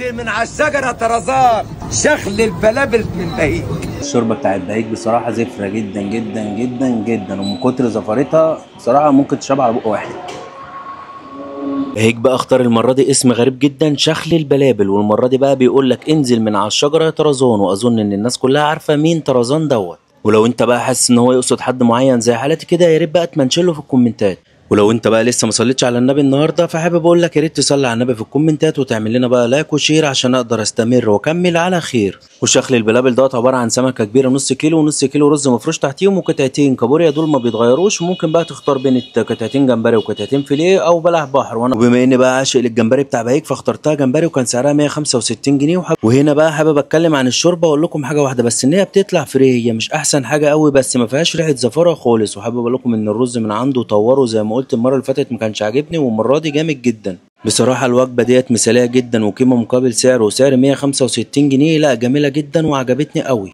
انزل من على الشجره طرزان، شخل البلابل من بهيج. الشوربه بتاعت بهيج بصراحه زفره جدا جدا جدا جدا، ومن كتر زفرتها بصراحه ممكن تشربها على بق واحد. بهيج بقى اختار المره دي اسم غريب جدا، شخل البلابل، والمره دي بقى بيقول لك انزل من على الشجره يا طرزان، واظن ان الناس كلها عارفه مين طرزان دوت. ولو انت بقى حاسس ان هو يقصد حد معين زي حالتي كده، يا ريت بقى تمنشله في الكومنتات. ولو انت بقى لسه ما صليتش على النبي النهارده، فحابب اقول لك يا ريت تصلي على النبي في الكومنتات، وتعمل لنا بقى لايك وشير عشان اقدر استمر واكمل على خير. وشخل البلابل دوت عباره عن سمكه كبيره نص كيلو، ونص كيلو رز مفروش تحتيهم، وقطعتين كابوريا دول ما بيتغيروش، وممكن بقى تختار بين قطعتين جمبري وقطعتين فيليه او بلح بحر. وانا بما اني بقى عاشق للجمبري بتاع بهيج فاخترتها جمبري، وكان سعرها 165 جنيه. وهنا بقى حابب اتكلم عن الشوربه واقول لكم حاجه واحده بس، ان هي بتطلع فري، هي مش احسن حاجه قوي بس ما فيهاش ريحه زفاره خالص. وحابب اقول لكم ان الرز من عنده طوره زي ما قلت المره اللي فاتت، ما كانش عاجبني، والمره دي جامد جدا بصراحه. الوجبه ديت مثاليه جدا، وقيمه مقابل سعر، وسعر 165 جنيه، لا جميله جدا وعجبتني قوي.